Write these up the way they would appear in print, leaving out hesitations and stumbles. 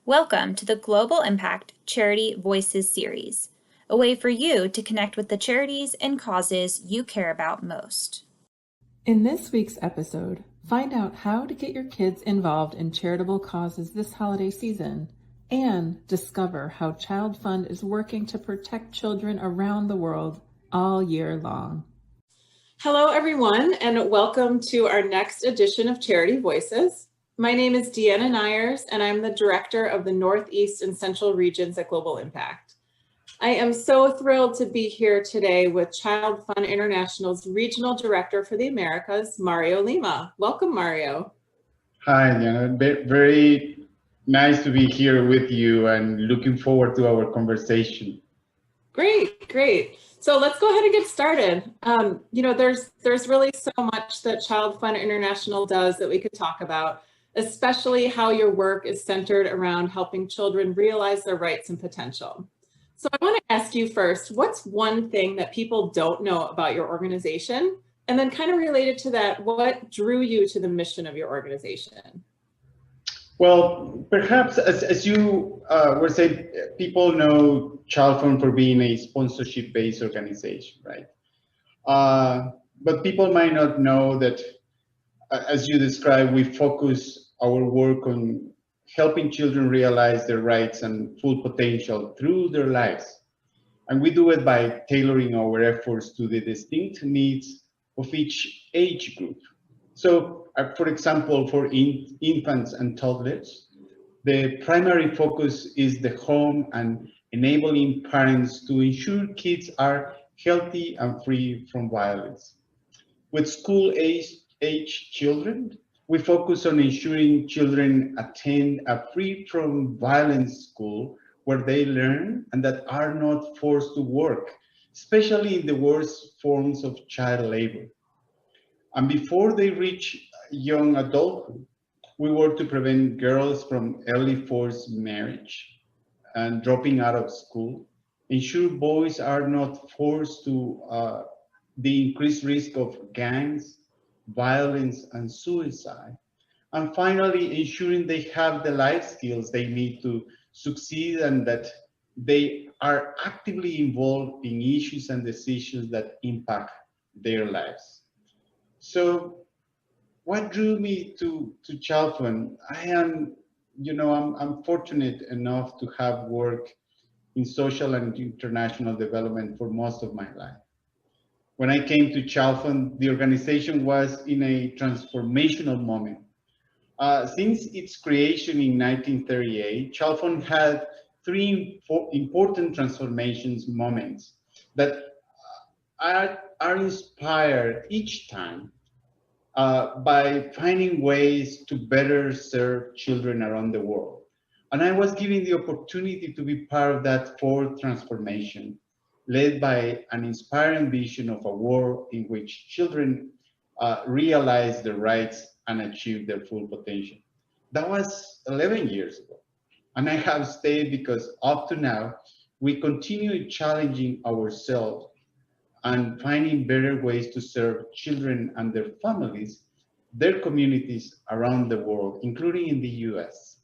Welcome to the Global Impact Charity Voices series, a way for you to connect with the charities and causes you care about most. In this week's episode, find out how to get your kids involved in charitable causes this holiday season and discover how ChildFund is working to protect children around the world all year long. Hello, everyone, and welcome to our next edition of Charity Voices. My name is Deanna Nyers, and I'm the Director of the Northeast and Central Regions at Global Impact. I am so thrilled to be here today with ChildFund International's Regional Director for the Americas, Mario Lima. Welcome, Mario. Hi, Diana. Very nice to be here with you and looking forward to our conversation. Great. So let's go ahead and get started. There's really so much that ChildFund International does that we could talk about, especially how your work is centered around helping children realize their rights and potential. So I want to ask you first, what's one thing that people don't know about your organization? And then kind of related to that, what drew you to the mission of your organization? Well, perhaps as you were saying, people know ChildFund for being a sponsorship-based organization, right? But people might not know that, as you described, we focus our work on helping children realize their rights and full potential through their lives. And we do it by tailoring our efforts to the distinct needs of each age group. So, for example, for infants and toddlers, the primary focus is the home and enabling parents to ensure kids are healthy and free from violence. With school-age children, we focus on ensuring children attend a free from violence school where they learn and that are not forced to work, especially in the worst forms of child labor. And before they reach young adulthood, we work to prevent girls from early forced marriage and dropping out of school, ensure boys are not forced to the increased risk of gangs, violence, and suicide. And finally, ensuring they have the life skills they need to succeed and that they are actively involved in issues and decisions that impact their lives. So what drew me to ChildFund? I'm fortunate enough to have worked in social and international development for most of my life. When I came to ChildFund, the organization was in a transformational moment. Since its creation in 1938, ChildFund had three important transformations moments that are inspired each time by finding ways to better serve children around the world. And I was given the opportunity to be part of that fourth transformation, led by an inspiring vision of a world in which children realize their rights and achieve their full potential. That was 11 years ago. And I have stayed because up to now, we continue challenging ourselves and finding better ways to serve children and their families, their communities around the world, including in the US.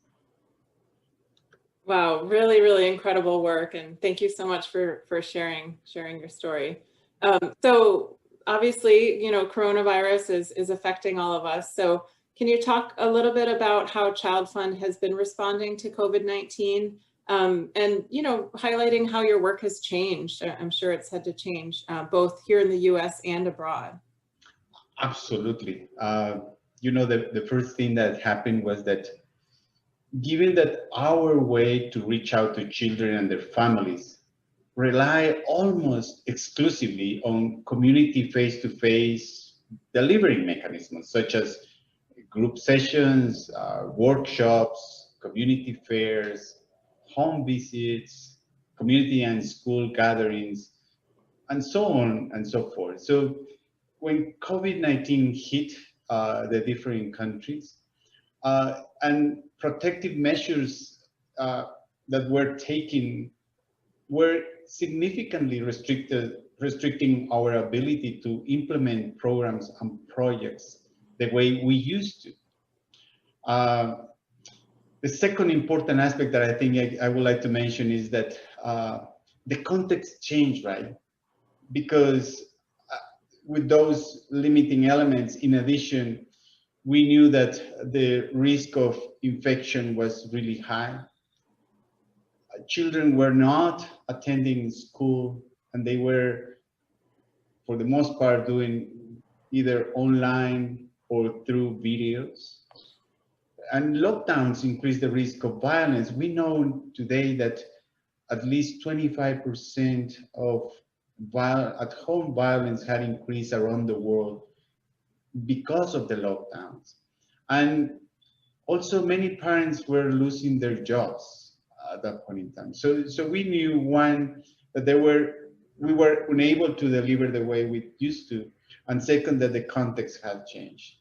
Wow, really incredible work. And thank you so much for sharing your story. So obviously, coronavirus is affecting all of us. So can you talk a little bit about how ChildFund has been responding to COVID-19 and, highlighting how your work has changed? I'm sure it's had to change both here in the US and abroad. Absolutely. The first thing that happened was that given that our way to reach out to children and their families rely almost exclusively on community face-to-face delivery mechanisms, such as group sessions, workshops, community fairs, home visits, community and school gatherings, and so on and so forth. So when COVID-19 hit the different countries, and protective measures that were taken were significantly restricting our ability to implement programs and projects the way we used to. The second important aspect that I think I would like to mention is that the context changed, right? Because with those limiting elements, in addition, we knew that the risk of infection was really high. Children were not attending school, and they were, for the most part, doing either online or through videos. And lockdowns increase the risk of violence. We know today that at least 25% of at-home violence had increased around the world because of the lockdowns. And also many parents were losing their jobs at that point in time. So we knew, one, that we were unable to deliver the way we used to, and second, that the context had changed.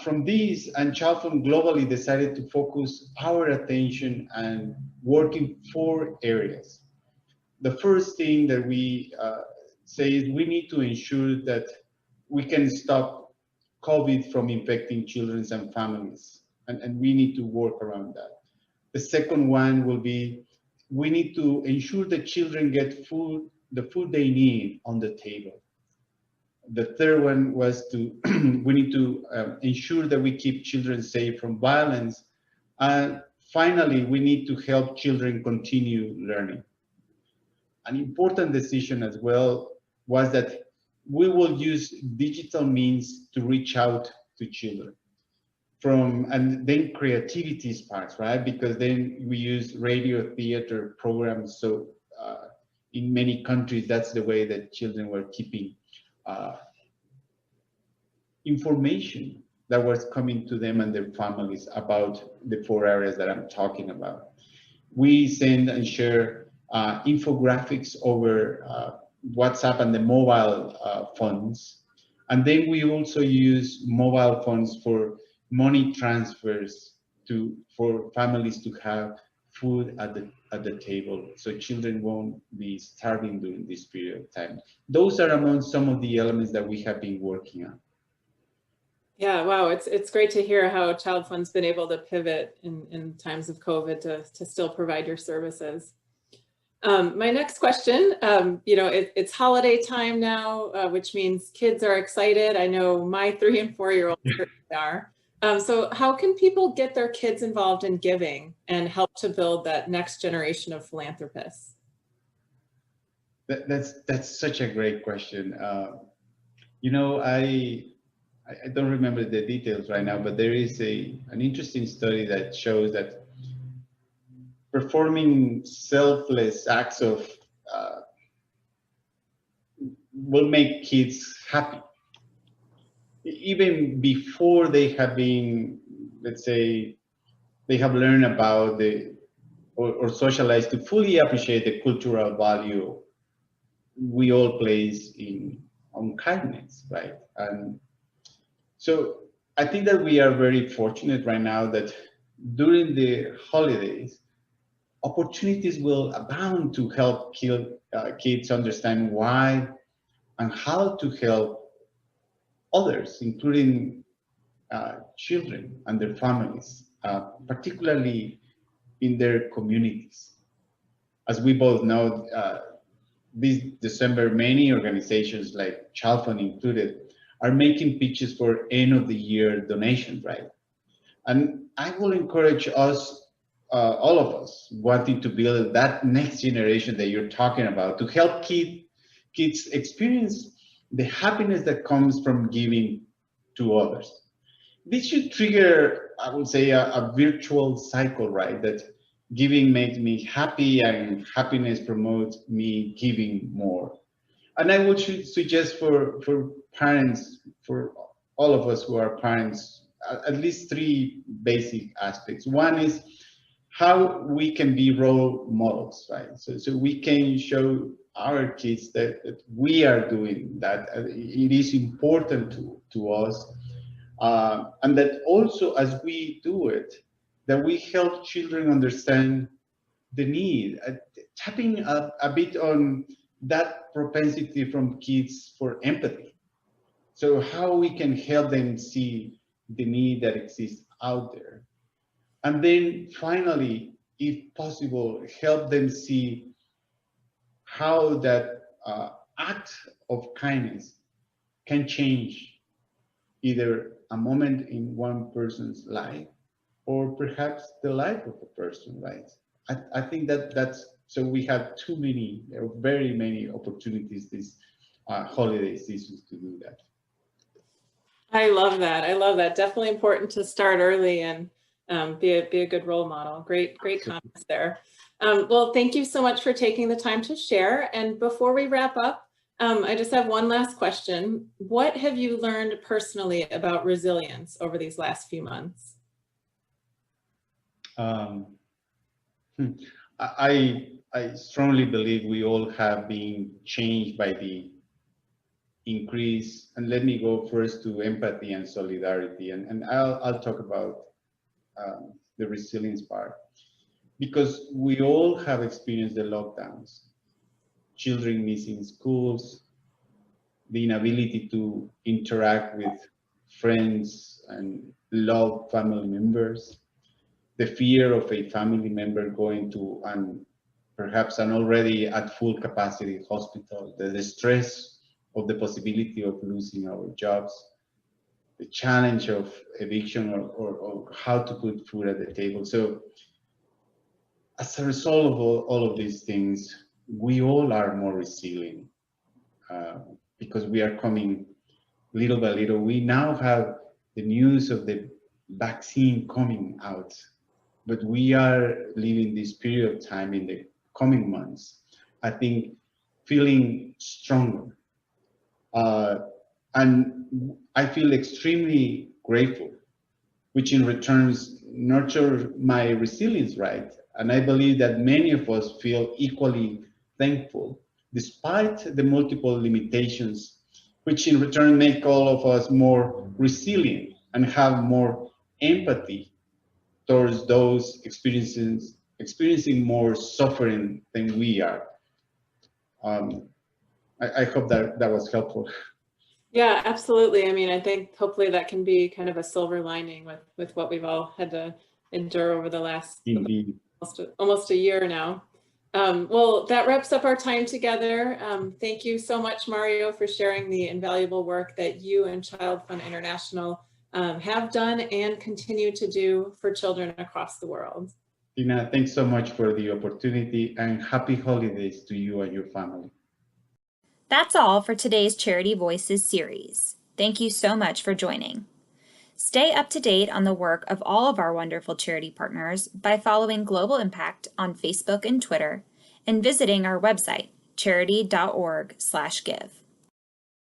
From these, and ChildFund globally decided to focus our attention and work in 4 areas. The first thing that we say is we need to ensure that we can stop COVID from infecting children and families, and we need to work around that. The second one will be we need to ensure that children get food, the food they need on the table. The third one was to we need to ensure that we keep children safe from violence. And finally, we need to help children continue learning. An important decision as well was that we will use digital means to reach out to children. And then creativity sparks, right? Because then we use radio theater programs. So in many countries, that's the way that children were keeping information that was coming to them and their families about the 4 areas that I'm talking about. We send and share infographics over WhatsApp and the mobile phones. And then we also use mobile phones for money transfers for families to have food at the table, so children won't be starving during this period of time. Those are among some of the elements that we have been working on. Yeah, wow, it's great to hear how ChildFund's been able to pivot in times of COVID to still provide your services. My next question, it's holiday time now, which means kids are excited. I know my 3 and 4-year-olds are. So how can people get their kids involved in giving and help to build that next generation of philanthropists? That's such a great question. I don't remember the details right now, but there is an interesting study that shows that performing selfless acts will make kids happy, even before they have been, let's say, they have learned about or socialized to fully appreciate the cultural value we all place on kindness, right? And so I think that we are very fortunate right now that during the holidays, opportunities will abound to help kids understand why and how to help others, including children and their families, particularly in their communities. As we both know, this December, many organizations like ChildFund included are making pitches for end of the year donations, right? And I will encourage us, all of us, wanting to build that next generation that you're talking about, to help kids experience the happiness that comes from giving to others. This should trigger, I would say, a virtual cycle, right? That giving makes me happy and happiness promotes me giving more. And I would suggest for parents, for all of us who are parents, at least 3 basic aspects. One is how we can be role models, right? So we can show our kids that we are doing that. It is important to us. And that also, as we do it, that we help children understand the need, tapping a bit on that propensity from kids for empathy. So how we can help them see the need that exists out there. And then finally, if possible, help them see how that act of kindness can change either a moment in one person's life or perhaps the life of a person, right? I think that's so we have too many, there are very many opportunities this holiday seasons to do that. I love that. I love that. Definitely important to start early and be a good role model. Great comments there. Well, thank you so much for taking the time to share. And before we wrap up, I just have one last question. What have you learned personally about resilience over these last few months? I strongly believe we all have been changed by the increase, and let me go first to empathy and solidarity, and I'll talk about the resilience part, because we all have experienced the lockdowns, children missing schools, the inability to interact with friends and loved family members, the fear of a family member going to perhaps an already at full capacity hospital, the stress of the possibility of losing our jobs, the challenge of eviction or how to put food at the table. So as a result of all of these things, we all are more resilient because we are coming little by little. We now have the news of the vaccine coming out, but we are living this period of time in the coming months, I think, feeling stronger. And I feel extremely grateful, which in return nurture my resilience, right? And I believe that many of us feel equally thankful, despite the multiple limitations, which in return make all of us more resilient and have more empathy towards those experiencing more suffering than we are. I hope that was helpful. Yeah, absolutely. I mean, I think hopefully that can be kind of a silver lining with what we've all had to endure over the last almost a year now. Well, that wraps up our time together. Thank you so much, Mario, for sharing the invaluable work that you and ChildFund International have done and continue to do for children across the world. Tina, thanks so much for the opportunity, and happy holidays to you and your family. That's all for today's Charity Voices series. Thank you so much for joining. Stay up to date on the work of all of our wonderful charity partners by following Global Impact on Facebook and Twitter and visiting our website, charity.org/give.